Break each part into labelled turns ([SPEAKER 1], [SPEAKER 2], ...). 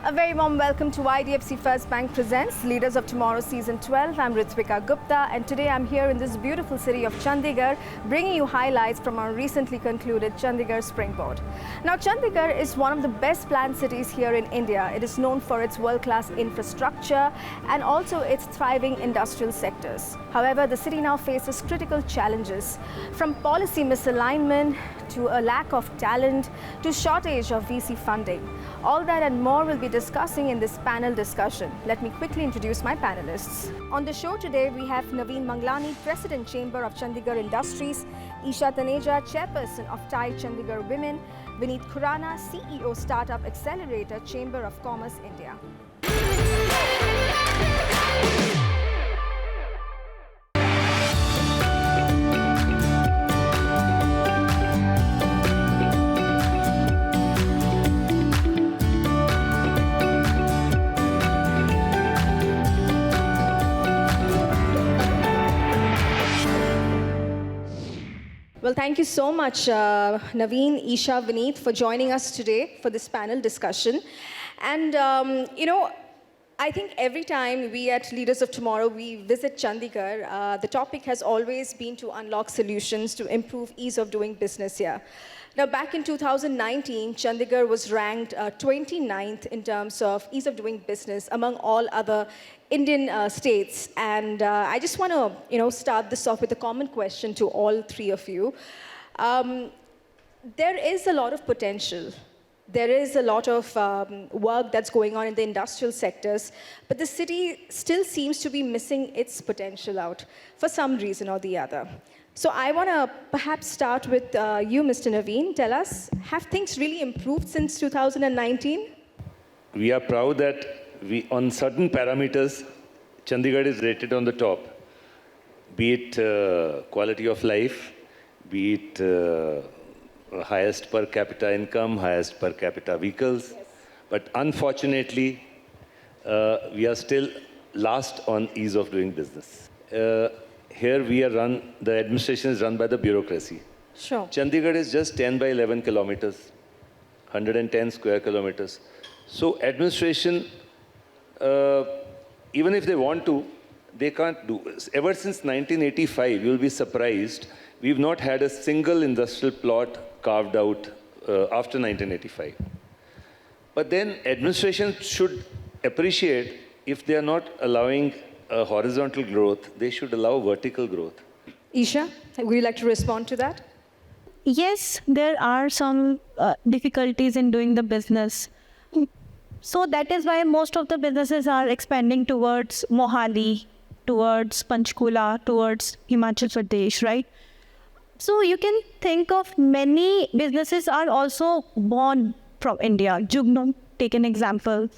[SPEAKER 1] A very warm welcome to IDFC First Bank presents Leaders of Tomorrow Season 12. I'm Ritwika Gupta, and today I'm here in this beautiful city of Chandigarh bringing you highlights from our recently concluded Chandigarh Springboard. Now, Chandigarh is one of the best planned cities here in India. It is known for its world-class infrastructure and also its thriving industrial sectors. However, the city now faces critical challenges, from policy misalignment to a lack of talent to shortage of VC funding. All that and more we'll be discussing in this panel discussion. Let me quickly introduce my panelists. On the show today, we have Naveen Manglani, President Chamber of Chandigarh Industries, Isha Taneja, Chairperson of Chandigarh Women, Vineet Khurana CEO, Startup Accelerator, Chamber of Commerce, India. Well, thank you so much, Naveen, Isha, Vineet, for joining us today for this panel discussion. And, I think every time we at Leaders of Tomorrow, we visit Chandigarh, the topic has always been to unlock solutions to improve ease of doing business here. Now, back in 2019, Chandigarh was ranked 29th in terms of ease of doing business among all other Indian states. And I just want to, start this off with a common question to all three of you. There is a lot of potential. There is a lot of work that's going on in the industrial sectors, but the city still seems to be missing its potential out for some reason or the other. So I want to perhaps start with you, Mr. Naveen. Tell us, have things really improved since 2019?
[SPEAKER 2] We are proud that on certain parameters, Chandigarh is rated on the top, be it quality of life, be it highest per capita income, highest per capita vehicles. Yes. But unfortunately, we are still last on ease of doing business. Here the administration is run by the bureaucracy.
[SPEAKER 1] Sure.
[SPEAKER 2] Chandigarh is just 10 by 11 kilometers, 110 square kilometers. So administration, even if they want to, they can't do. Ever since 1985, you'll be surprised, we've not had a single industrial plot carved out after 1985. But then administration should appreciate if they are not allowing horizontal growth, they should allow vertical growth.
[SPEAKER 1] Isha, would you like to respond to that?
[SPEAKER 3] Yes, there are some difficulties in doing the business. So that is why most of the businesses are expanding towards Mohali, towards Panchkula, towards Himachal Pradesh, right? So you can think of many businesses are also born from India. Jugnum, take an example.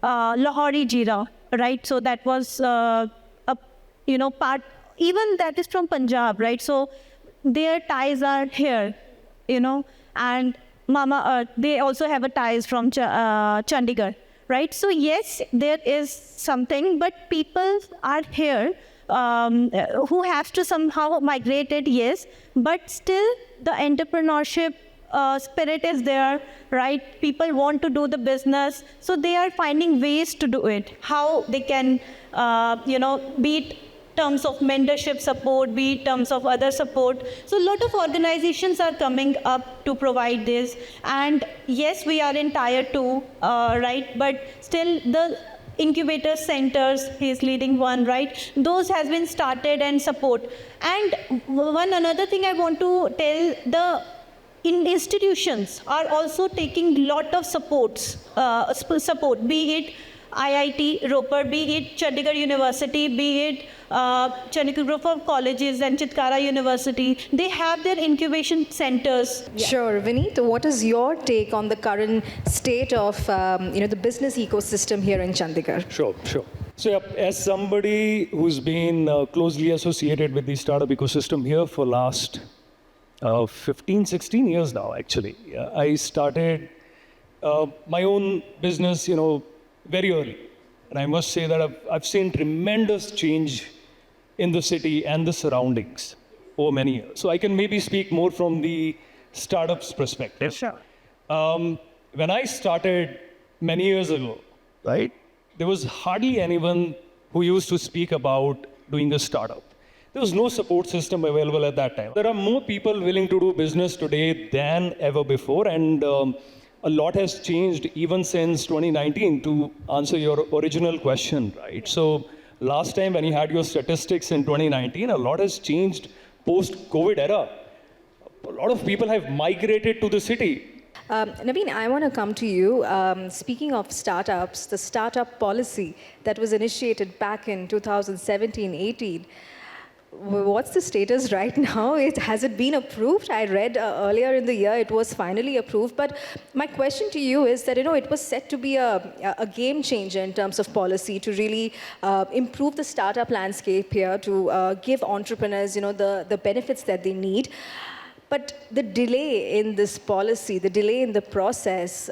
[SPEAKER 3] Lahori Jeera, right? So that was part, even that is from Punjab, right? So their ties are here, and Mama Earth, they also have a ties from Chandigarh, right? So yes, there is something, but people are here who have to somehow migrated, yes, but still the entrepreneurship spirit is there, right? People want to do the business, so they are finding ways to do it. How they can, be it terms of mentorship support, be it terms of other support. So a lot of organizations are coming up to provide this. And yes, we are in tier 2, right? But still the incubator centers, he's leading one, right? Those has been started and support. And another thing I want to tell, the institutions are also taking lot of support, be it IIT, Ropar, be it Chandigarh University, be it Chandigarh Group of Colleges and Chitkara University. They have their incubation centers.
[SPEAKER 1] Yeah. Sure. Vineet, what is your take on the current state of the business ecosystem here in Chandigarh?
[SPEAKER 4] Sure. So as somebody who's been closely associated with the startup ecosystem here for last 15, 16 years now, actually. I started my own business, very early. And I must say that I've seen tremendous change in the city and the surroundings over many years. So I can maybe speak more from the startups perspective.
[SPEAKER 1] Sure.
[SPEAKER 4] When I started many years ago, right? There was hardly anyone who used to speak about doing a startup. There was no support system available at that time. There are more people willing to do business today than ever before, and a lot has changed even since 2019, to answer your original question, right? So last time when you had your statistics in 2019, a lot has changed post-COVID era. A lot of people have migrated to the city.
[SPEAKER 1] Naveen, I want to come to you. Speaking of startups, the startup policy that was initiated back in 2017-18, what's the status right now? Has it been approved? I read earlier in the year it was finally approved. But my question to you is that, it was set to be a game changer in terms of policy to really improve the startup landscape here, to give entrepreneurs, the benefits that they need. But the delay in this policy, the delay in the process,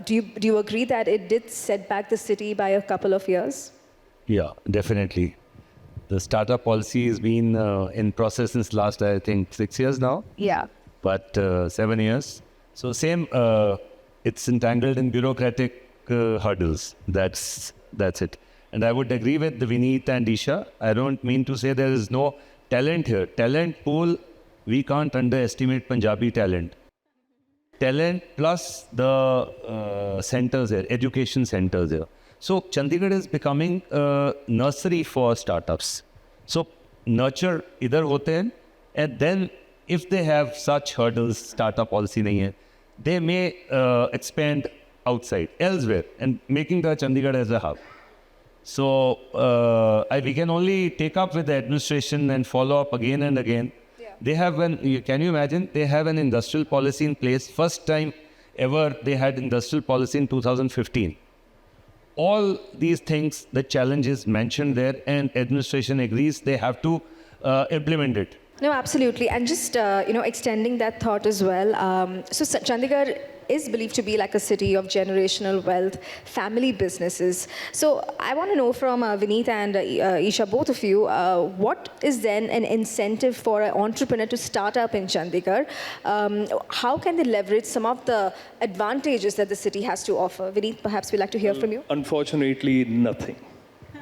[SPEAKER 1] do you agree that it did set back the city by a couple of years?
[SPEAKER 2] Yeah, definitely. The startup policy has been in process since last, I think, 6 years now.
[SPEAKER 1] Yeah.
[SPEAKER 2] But 7 years. So same, it's entangled in bureaucratic hurdles. That's it. And I would agree with Vineet and Isha. I don't mean to say there is no talent here. Talent pool, we can't underestimate Punjabi talent. Talent plus the centers here, education centers here. So Chandigarh is becoming a nursery for startups. So nurture idhar hote hain, and then if they have such hurdles, startup policy nahi hai, they may expand outside, elsewhere, and making the Chandigarh as a hub. So we can only take up with the administration and follow up again and again. They have can you imagine? They have an industrial policy in place. First time ever they had industrial policy in 2015. All these things, the challenges mentioned there, and administration agrees they have to implement it.
[SPEAKER 1] No, absolutely. And just, extending that thought as well. So Chandigarh is believed to be like a city of generational wealth, family businesses. So I want to know from Vineet and Isha, both of you, what is then an incentive for an entrepreneur to start up in Chandigarh? How can they leverage some of the advantages that the city has to offer? Vineet, perhaps we'd like to hear from you.
[SPEAKER 4] Unfortunately, nothing,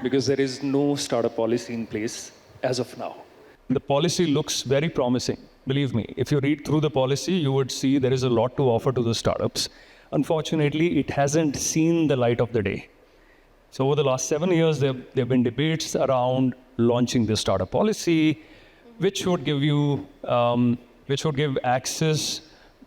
[SPEAKER 4] because there is no startup policy in place as of now. The policy looks very promising. Believe me, if you read through the policy, you would see there is a lot to offer to the startups. Unfortunately, it hasn't seen the light of the day. So over the last 7 years, there have been debates around launching the startup policy, which would give access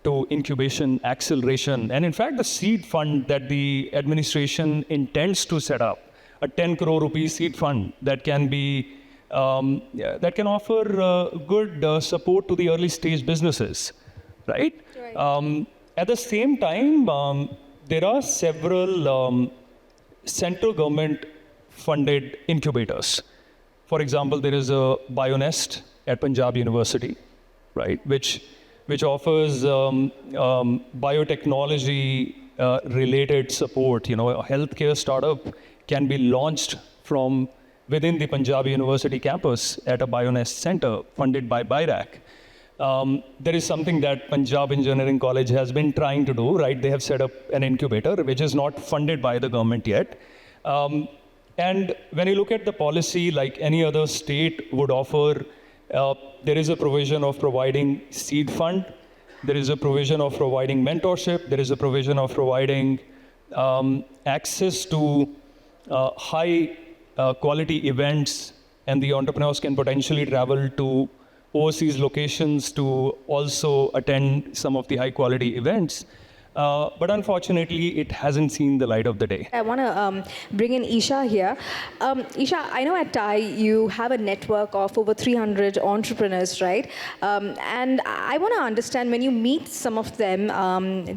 [SPEAKER 4] to incubation, acceleration, and in fact, the seed fund that the administration intends to set up, a 10 crore rupee seed fund that can be that can offer good support to the early stage businesses, right? At the same time, there are several central government funded incubators. For example, there is a BioNest at Punjab University, right, which offers biotechnology related support. A healthcare startup can be launched from within the Punjab University campus at a BioNest center funded by BIRAC. There is something that Punjab Engineering College has been trying to do, right? They have set up an incubator, which is not funded by the government yet. And when you look at the policy, like any other state would offer, there is a provision of providing seed fund. There is a provision of providing mentorship. There is a provision of providing access to high quality events, and the entrepreneurs can potentially travel to overseas locations to also attend some of the high quality events. But unfortunately, it hasn't seen the light of the day.
[SPEAKER 1] I want to bring in Isha here. Isha, I know at TAI you have a network of over 300 entrepreneurs, right? And I want to understand, when you meet some of them,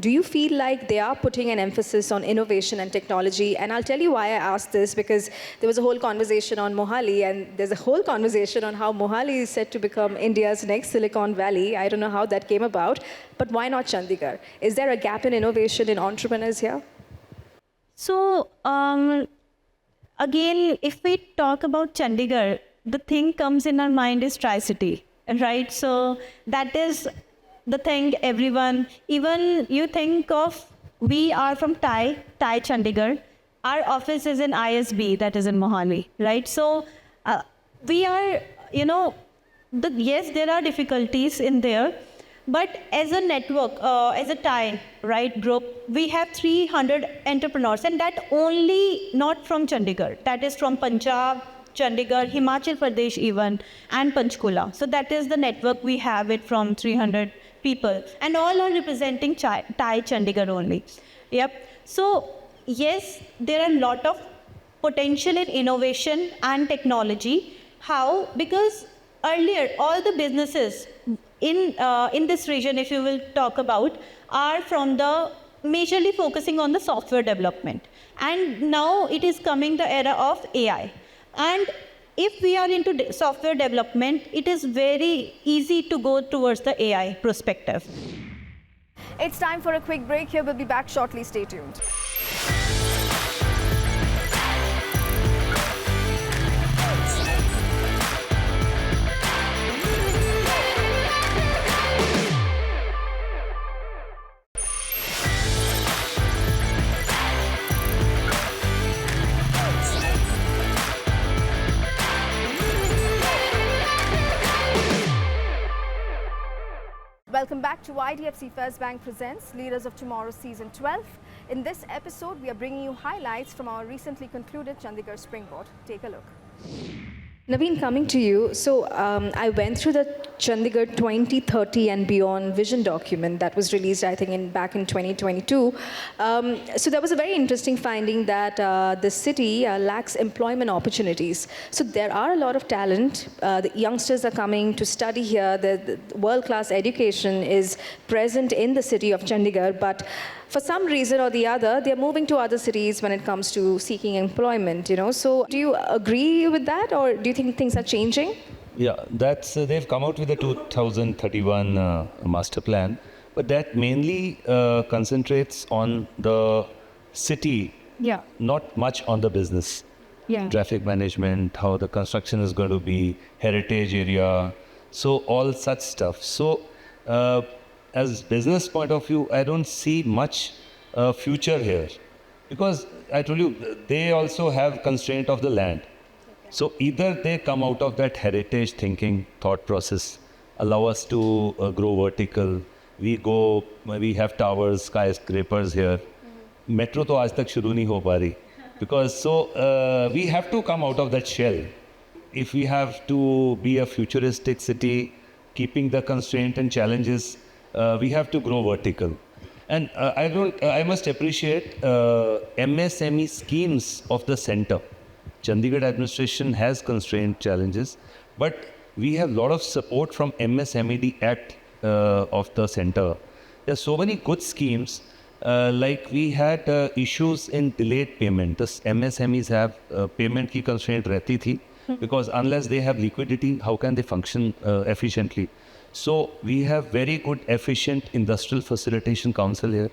[SPEAKER 1] do you feel like they are putting an emphasis on innovation and technology? And I'll tell you why I asked this, because there was a whole conversation on Mohali, and there's a whole conversation on how Mohali is set to become India's next Silicon Valley. I don't know how that came about, but why not Chandigarh? Is there a gap in innovation in entrepreneurs here?
[SPEAKER 3] So again, if we talk about Chandigarh, the thing comes in our mind is Tri-City, right? So that is the thing everyone, even you think of, we are from TAI Chandigarh, our office is in ISB, that is in Mohali, right? So we are, yes, there are difficulties in there, but as a network, as a tie, right, group, we have 300 entrepreneurs, and that only not from Chandigarh, that is from Punjab, Chandigarh, Himachal Pradesh even, and Panchkula. So that is the network we have it from 300 people, and all are representing Thai Chandigarh only. Yep. So yes, there are a lot of potential in innovation and technology. How? Because earlier, all the businesses in this region, if you will talk about, are from the majorly focusing on the software development. And now it is coming the era of AI. And if we are into software development, it is very easy to go towards the AI perspective.
[SPEAKER 1] It's time for a quick break here. We'll be back shortly. Stay tuned. Welcome back to IDFC First Bank Presents Leaders of Tomorrow Season 12. In this episode, we are bringing you highlights from our recently concluded Chandigarh Springboard. Take a look. Naveen, coming to you. So I went through the Chandigarh 2030 and beyond vision document that was released, I think, back in 2022. So there was a very interesting finding that the city lacks employment opportunities. So there are a lot of talent. The youngsters are coming to study here. The world-class education is present in the city of Chandigarh, but for some reason or the other, they're moving to other cities when it comes to seeking employment, So do you agree with that, or do you think things are changing?
[SPEAKER 2] Yeah, that's they've come out with a 2031 master plan, but that mainly concentrates on the city, not much on the business. Traffic management, how the construction is going to be, heritage area, so all such stuff. So as business point of view, I don't see much future here, because I told you, they also have constraint of the land. So either they come out of that heritage thinking, thought process, allow us to grow vertical. We have towers, skyscrapers here. Metro to aaj tak shuru nahi ho pa rahi. Because we have to come out of that shell. If we have to be a futuristic city, keeping the constraint and challenges, we have to grow vertical. And I must appreciate MSME schemes of the center. Chandigarh administration has constraint challenges, but we have a lot of support from MSMED Act of the center. There are so many good schemes, like we had issues in delayed payment. The MSMEs have payment ki constraint rehti thi, because unless they have liquidity, how can they function efficiently? So we have very good, efficient Industrial Facilitation Council here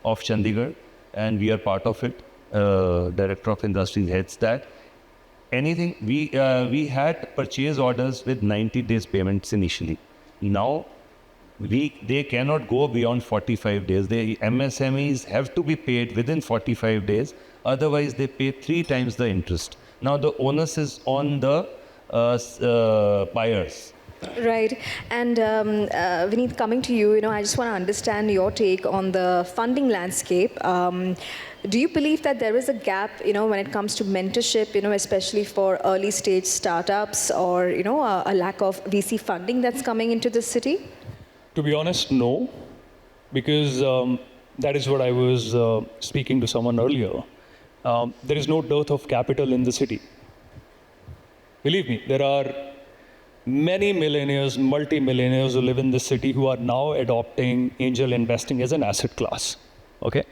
[SPEAKER 2] of Chandigarh, and we are part of it. Director of Industries heads that. Anything, we had purchase orders with 90 days payments initially. Now, they cannot go beyond 45 days. The MSMEs have to be paid within 45 days. Otherwise, they pay 3 times the interest. Now, the onus is on the buyers.
[SPEAKER 1] Right. And Vineet, coming to you, I just want to understand your take on the funding landscape. Do you believe that there is a gap, when it comes to mentorship, especially for early stage startups, or, a lack of VC funding that's coming into the city?
[SPEAKER 4] To be honest, no, because that is what I was speaking to someone earlier. There is no dearth of capital in the city. Believe me, there are many millionaires, multi-millionaires who live in this city who are now adopting angel investing as an asset class. Okay?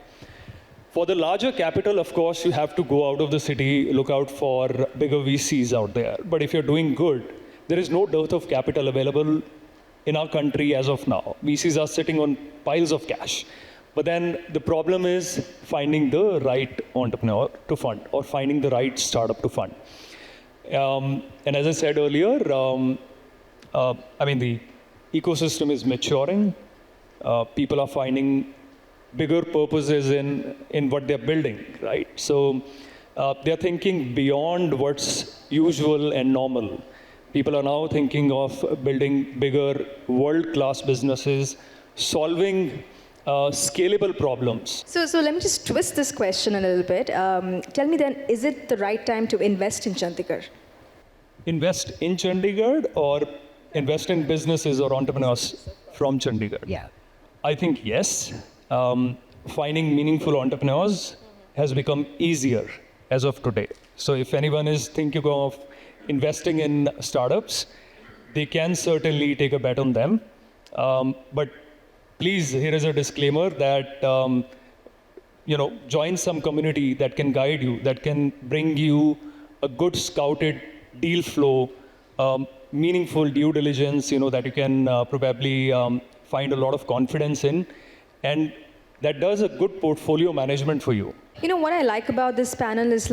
[SPEAKER 4] For the larger capital, of course, you have to go out of the city, look out for bigger VCs out there. But if you're doing good, there is no dearth of capital available in our country as of now. VCs are sitting on piles of cash. But then the problem is finding the right entrepreneur to fund, or finding the right startup to fund. And as I said earlier, the ecosystem is maturing. People are finding bigger purposes in what they're building, right? So they're thinking beyond what's usual and normal. People are now thinking of building bigger world-class businesses, solving scalable problems.
[SPEAKER 1] So let me just twist this question a little bit. Tell me then, is it the right time to invest in Chandigarh?
[SPEAKER 4] Invest in Chandigarh or invest in businesses or entrepreneurs from Chandigarh?
[SPEAKER 1] Yeah.
[SPEAKER 4] I think yes. Finding meaningful entrepreneurs has become easier as of today. So if anyone is thinking of investing in startups, they can certainly take a bet on them. But please, here is a disclaimer that join some community that can guide you, that can bring you a good scouted deal flow, meaningful due diligence, that you can probably find a lot of confidence in, and that does a good portfolio management for you.
[SPEAKER 1] What I like about this panel is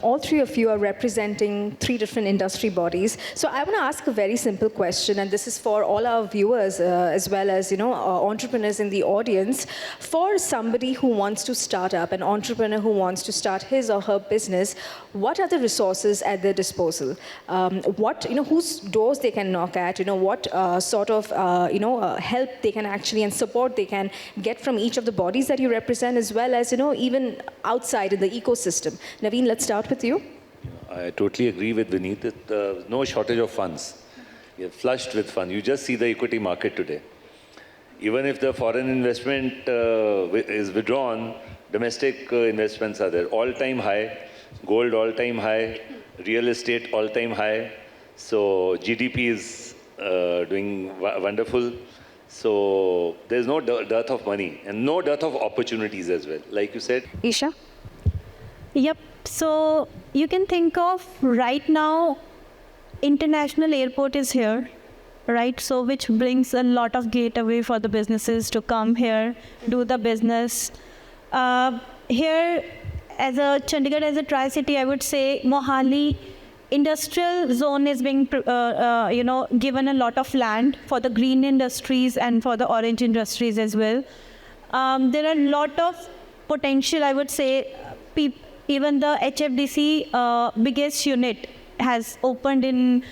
[SPEAKER 1] all three of you are representing three different industry bodies. So I want to ask a very simple question, and this is for all our viewers as well as entrepreneurs in the audience. For somebody who wants to start up, an entrepreneur who wants to start his or her business, what are the resources at their disposal? Whose doors they can knock at? What sort of help they can actually and support they can get from each of the bodies that you represent, as well as even outside in the ecosystem. Naveen, let's start with you.
[SPEAKER 2] I totally agree with Vineet that there's no shortage of funds. You're flushed with funds. You just see the equity market today. Even if the foreign investment is withdrawn, domestic investments are there. All-time high, gold all-time high, real estate all-time high. So GDP is doing wonderful. So there's no dearth of money and no dearth of opportunities as well, like you said.
[SPEAKER 1] Isha?
[SPEAKER 3] Yep. So you can think of right now, international airport is here, right? So which brings a lot of gateway for the businesses to come here, do the business. Here, as a Chandigarh, as a Tri-City, I would say Mohali industrial zone is being, given a lot of land for the green industries and for the orange industries as well. There are a lot of potential, I would say. Even the HFDC biggest unit has opened in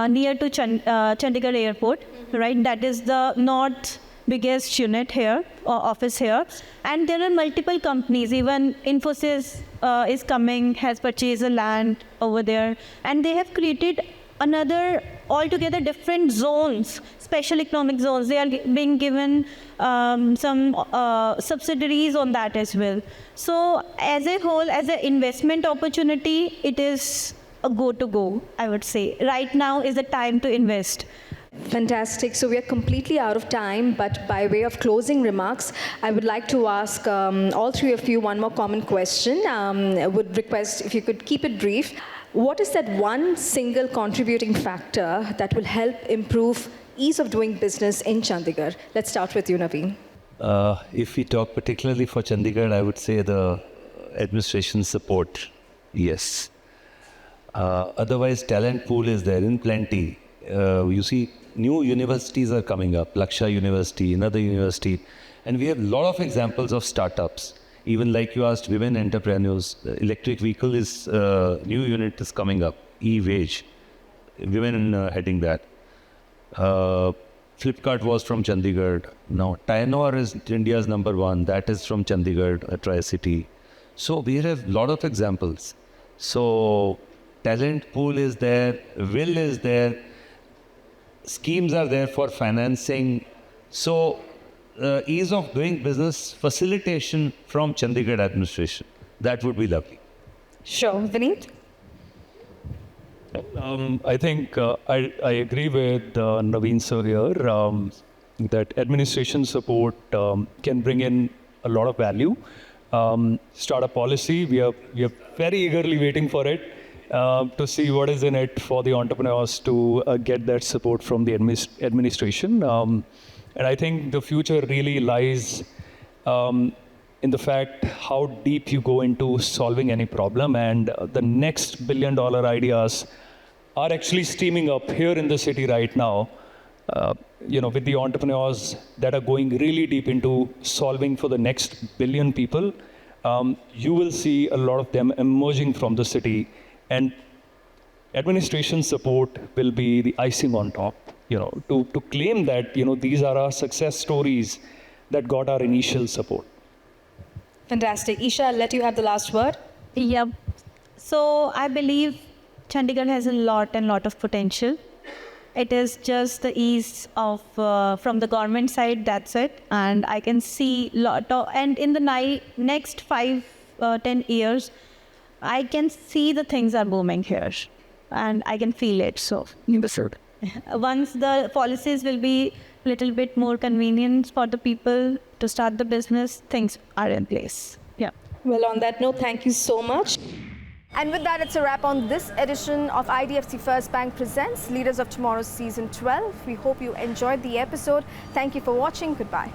[SPEAKER 3] near to Chandigarh Airport, right? That is the north biggest unit here, office here. And there are multiple companies, even Infosys is coming, has purchased a land over there. And they have created another altogether different zones, special economic zones. They are being given some subsidiaries on that as well. So as a whole, as an investment opportunity, it is a go-to-go, I would say. Right now is the time to invest.
[SPEAKER 1] Fantastic. So we are completely out of time, but by way of closing remarks, I would like to ask all three of you one more common question. I would request if you could keep it brief. What is that one single contributing factor that will help improve ease of doing business in Chandigarh? Let's start with you, Naveen.
[SPEAKER 2] If we talk particularly for Chandigarh, I would say the administration support, yes. Otherwise, talent pool is there in plenty. You see, new universities are coming up, Laksha University, another university, and we have a lot of examples of startups. Even like you asked, women entrepreneurs, the electric vehicle is, new unit is coming up, e-wage, women heading that. Flipkart was from Chandigarh. Now, Tainor is India's #1, that is from Chandigarh, Tri-City. So we have a lot of examples. So talent pool is there, will is there, schemes are there for financing. So ease of doing business facilitation from Chandigarh administration, that would be lovely.
[SPEAKER 1] Sure. Vineet?
[SPEAKER 4] I think I agree with Naveen sir here that administration support can bring in a lot of value. Startup policy, we are very eagerly waiting for it to see what is in it for the entrepreneurs to get that support from the administration. And I think the future really lies in the fact how deep you go into solving any problem, and the next billion-dollar ideas are actually steaming up here in the city right now. with the entrepreneurs that are going really deep into solving for the next billion people, you will see a lot of them emerging from the city, and administration support will be the icing on top, to claim that, these are our success stories that got our initial support.
[SPEAKER 1] Fantastic. Isha, I'll let you have the last word.
[SPEAKER 3] Yep. So I believe Chandigarh has a lot of potential. It is just the ease of from the government side, that's it. And I can see and in the next 5-10 years, I can see the things are booming here, and I can feel it. So once the policies will be a little bit more convenient for the people to start the business, things are in place. Yeah.
[SPEAKER 1] Well, on that note, thank you so much. And with that, it's a wrap on this edition of IDFC First Bank Presents Leaders of Tomorrow Season 12. We hope you enjoyed the episode. Thank you for watching. Goodbye.